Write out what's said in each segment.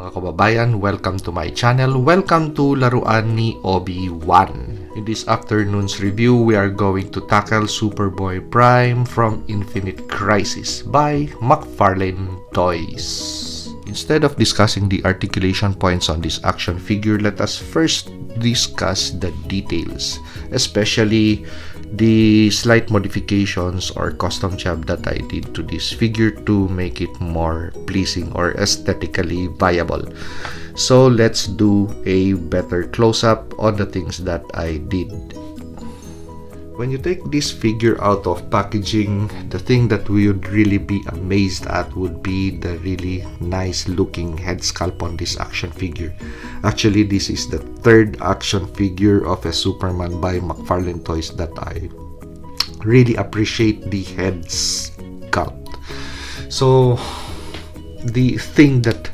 mga kababayan, welcome to my channel. Welcome to Laruan ni Obi-Wan. In this afternoon's review, we are going to tackle Superboy Prime from Infinite Crisis by McFarlane Toys. Instead of discussing the articulation points on this action figure, let us first discuss the details, especially the slight modifications or custom job that I did to this figure to make it more pleasing or aesthetically viable. So let's do a better close-up on the things that I did. When you take this figure out of packaging, the thing that we would really be amazed at would be the really nice looking head sculpt on this action figure. Actually, this is the third action figure of a Superman by McFarlane Toys that I really appreciate the head sculpt. So the thing that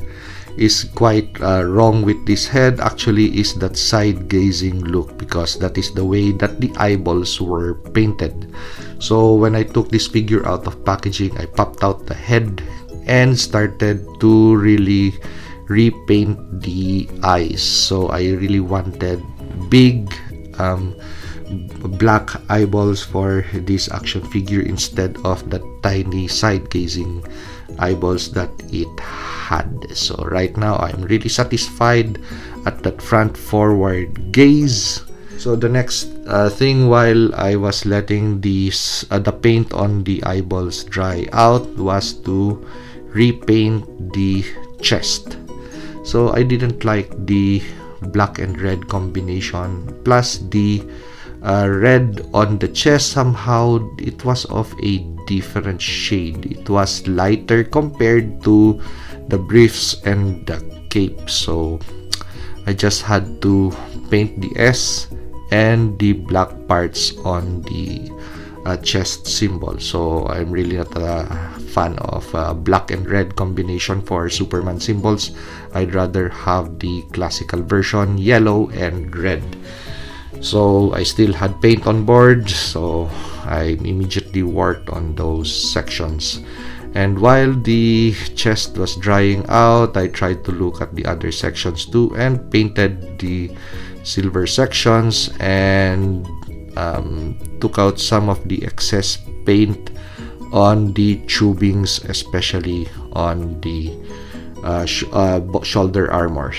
is quite wrong with this head actually is that side gazing look, because that is the way that the eyeballs were painted. So when I took this figure out of packaging, I popped out the head and started to really repaint the eyes. So I really wanted big black eyeballs for this action figure instead of the tiny side gazing eyeballs that it had. So right now I'm really satisfied at that front forward gaze. So the next thing, while I was letting the paint on the eyeballs dry out, was to repaint the chest. So I didn't like the black and red combination, plus the red on the chest. Somehow it was of a different shade. It was lighter compared to the briefs and the cape, so I just had to paint the S and the black parts on the chest symbol. So I'm really not a fan of black and red combination for Superman symbols. I'd rather have the classical version, yellow and red. So I still had paint on board, so I immediately worked on those sections. And while the chest was drying out, I tried to look at the other sections too and painted the silver sections and took out some of the excess paint on the tubings, especially on the shoulder armor,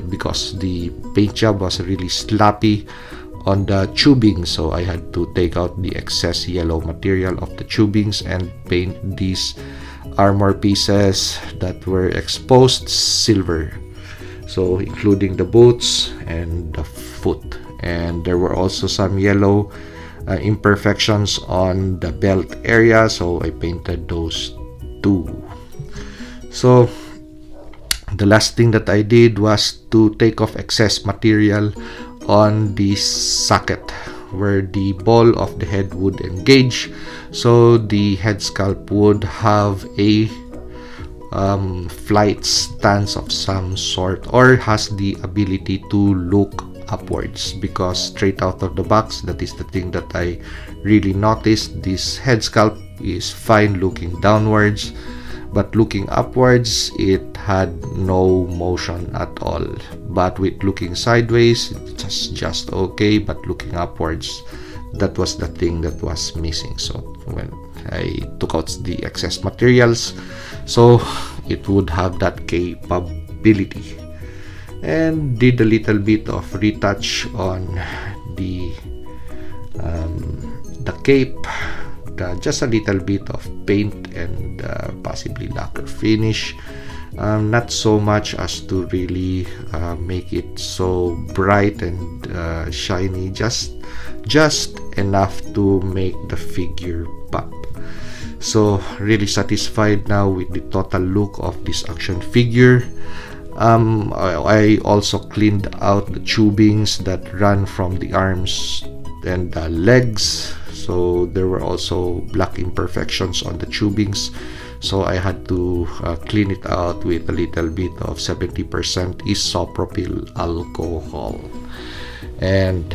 because the paint job was really sloppy on the tubing. So I had to take out the excess yellow material of the tubings and paint these armor pieces that were exposed silver, so including the boots and the foot. And there were also some yellow imperfections on the belt area, so I painted those too. So the last thing that I did was to take off excess material on the socket where the ball of the head would engage, so the head sculpt would have a flight stance of some sort, or has the ability to look upwards, because straight out of the box, that is the thing that I really noticed. This head sculpt is fine looking downwards, but looking upwards it had no motion at all. But with looking sideways, it's just okay, but looking upwards, that was the thing that was missing. So when I took out the excess materials, so it would have that capability, and did a little bit of retouch on the cape, just a little bit of paint and possibly lacquer finish, not so much as to really make it so bright and shiny, just enough to make the figure pop. So really satisfied now with the total look of this action figure. I also cleaned out the tubings that run from the arms and the legs, so there were also black imperfections on the tubings, so I had to clean it out with a little bit of 70% isopropyl alcohol. And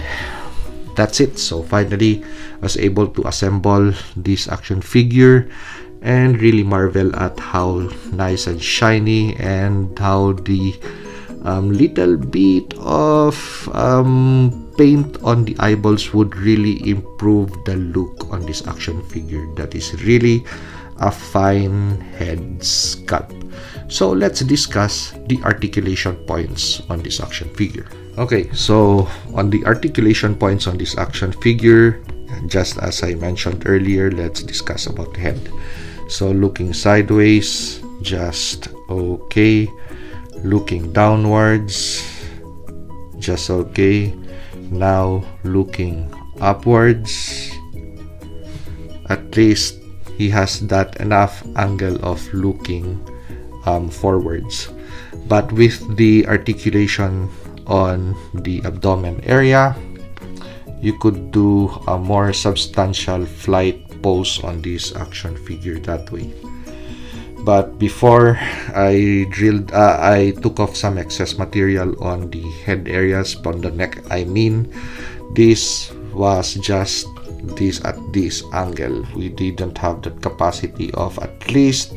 that's it. So finally I was able to assemble this action figure, and really marvel at how nice and shiny, and how the little bit of paint on the eyeballs would really improve the look on this action figure. That is really a fine head sculpt. So let's discuss the articulation points on this action figure. Okay, so on the articulation points on this action figure, just as I mentioned earlier, let's discuss about the head. So looking sideways, just okay. Looking downwards, just okay. Now looking upwards, at least he has that enough angle of looking forwards. But with the articulation on the abdomen area, you could do a more substantial flight pose on this action figure that way. But before I took off some excess material on the head areas, on the neck I mean. This was just this at this angle. We didn't have the capacity of at least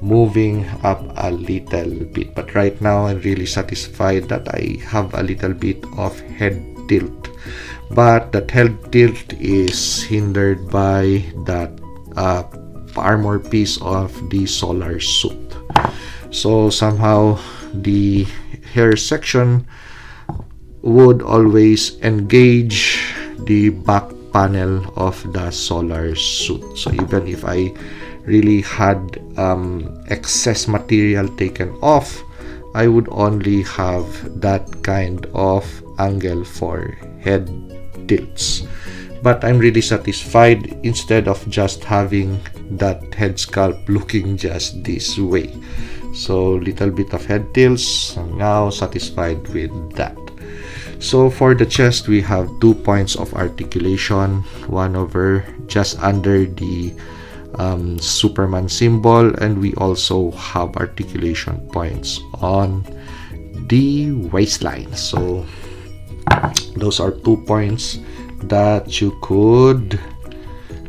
moving up a little bit. But right now I'm really satisfied that I have a little bit of head tilt. But that head tilt is hindered by that armor piece of the solar suit. So somehow the hair section would always engage the back panel of the solar suit. So even if I really had excess material taken off, I would only have that kind of angle for head tilts. But I'm really satisfied instead of just having that head sculpt looking just this way. So little bit of head tilts. I'm now satisfied with that. So for the chest, we have 2 points of articulation, one over just under the Superman symbol, and we also have articulation points on the waistline. So those are 2 points that you could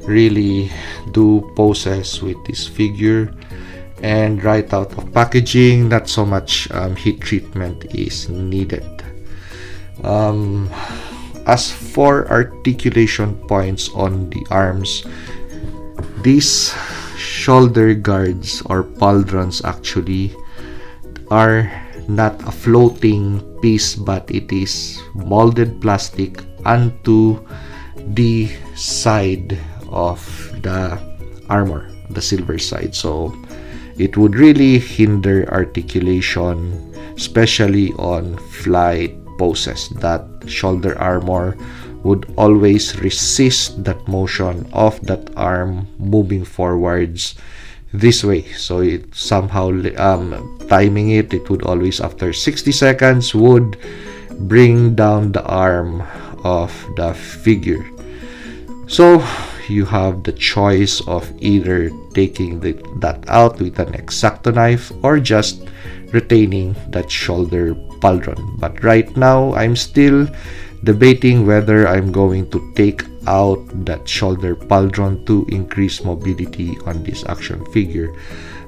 really do poses with this figure, and right out of packaging, not so much heat treatment is needed. As for articulation points on the arms, these shoulder guards or pauldrons actually are not a floating piece, but it is molded plastic onto the side of the armor, the silver side. So it would really hinder articulation, especially on flight poses. That shoulder armor would always resist that motion of that arm moving forwards this way. So it somehow timing it would always, after 60 seconds, would bring down the arm of the figure. So you have the choice of either taking that out with an X-Acto knife or just retaining that shoulder pauldron. But right now I'm still debating whether I'm going to take out that shoulder pauldron to increase mobility on this action figure.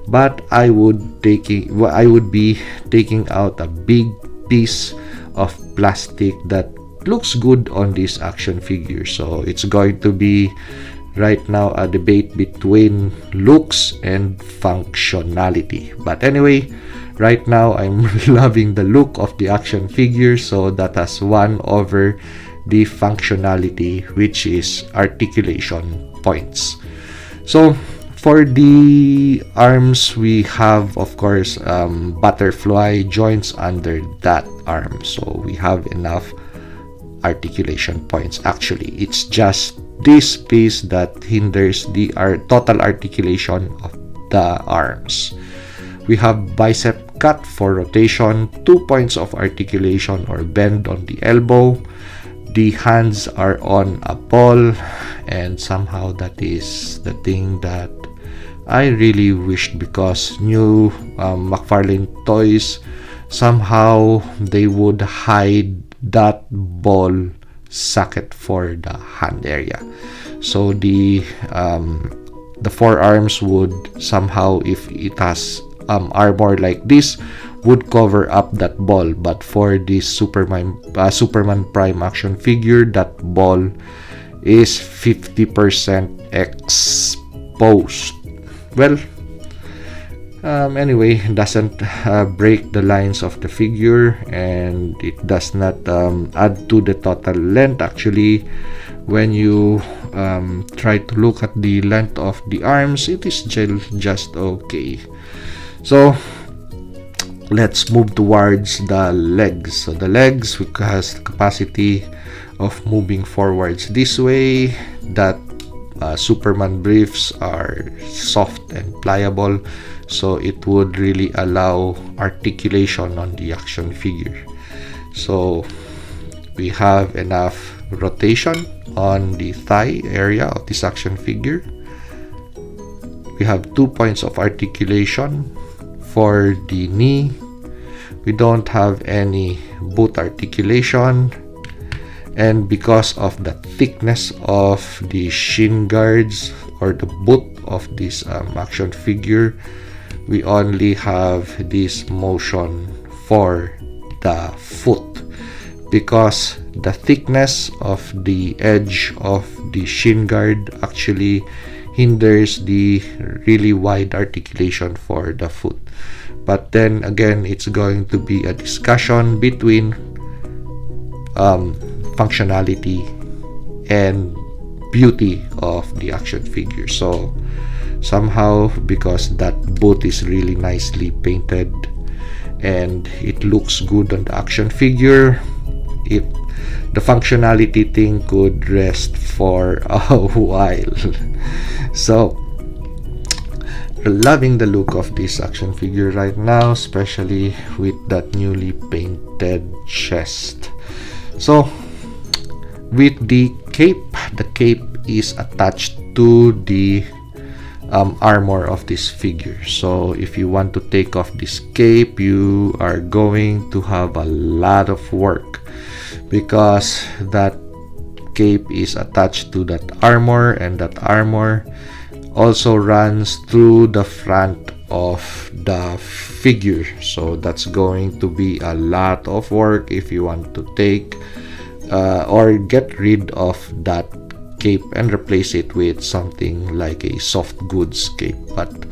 But I would be taking out a big piece of plastic that looks good on this action figure. So it's going to be right now a debate between looks and functionality. But anyway, right now I'm loving the look of the action figure, so that has won over the functionality, which is articulation points. So for the arms, we have, of course, butterfly joints under that arm, so we have enough articulation points. Actually, it's just this piece that hinders the total articulation of the arms. We have bicep cut for rotation, 2 points of articulation or bend on the elbow. The hands are on a ball, and somehow that is the thing that I really wished, because new McFarlane toys, somehow they would hide that ball socket for the hand area. So the the forearms would somehow, if it has armor like this, would cover up that ball. But for this Superman Prime action figure, that ball is 50% exposed. Well, anyway, doesn't break the lines of the figure, and it does not add to the total length. Actually, when you try to look at the length of the arms, it is just okay. So let's move towards the legs. So the legs has the capacity of moving forwards this way. That Superman briefs are soft and pliable, so it would really allow articulation on the action figure. So we have enough rotation on the thigh area of this action figure. We have 2 points of articulation for the knee. We don't have any boot articulation, and because of the thickness of the shin guards or the boot of this action figure, we only have this motion for the foot, because the thickness of the edge of the shin guard actually hinders the really wide articulation for the foot. But then again, it's going to be a discussion between functionality and beauty of the action figure. So somehow, because that boot is really nicely painted and it looks good on the action figure, if the functionality thing could rest for a while. So loving the look of this action figure right now, especially with that newly painted chest. So with the cape is attached to the armor of this figure. So if you want to take off this cape, you are going to have a lot of work, because that cape is attached to that armor, and that armor also runs through the front of the figure. So that's going to be a lot of work if you want to take or get rid of that cape and replace it with something like a soft goods cape. But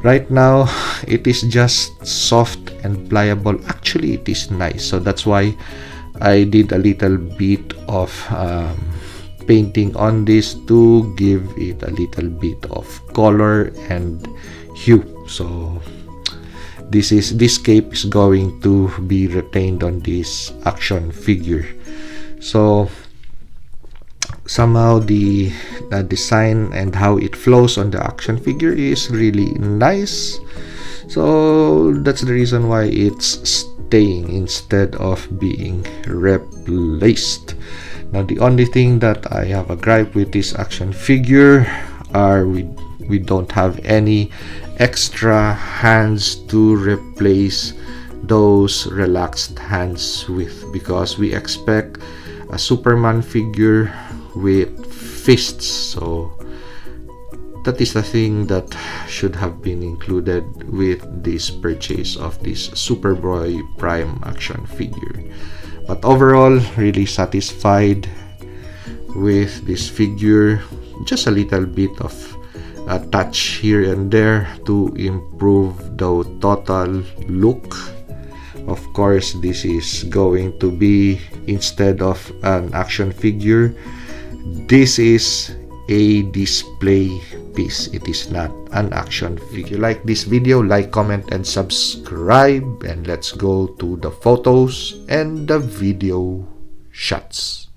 right now it is just soft and pliable. Actually, it is nice, so that's why I did a little bit of painting on this to give it a little bit of color and hue. So this cape is going to be retained on this action figure. So somehow the design and how it flows on the action figure is really nice. So that's the reason why it's staying instead of being replaced. Now the only thing that I have a gripe with this action figure are we don't have any extra hands to replace those relaxed hands with, because we expect a Superman figure with fists. So that is the thing that should have been included with this purchase of this Superboy Prime action figure. But overall, really satisfied with this figure. Just a little bit of a touch here and there to improve the total look. Of course, this is going to be, instead of an action figure, this is a display piece. It is not an action figure. If you like this video, like, comment, and subscribe. And let's go to the photos and the video shots.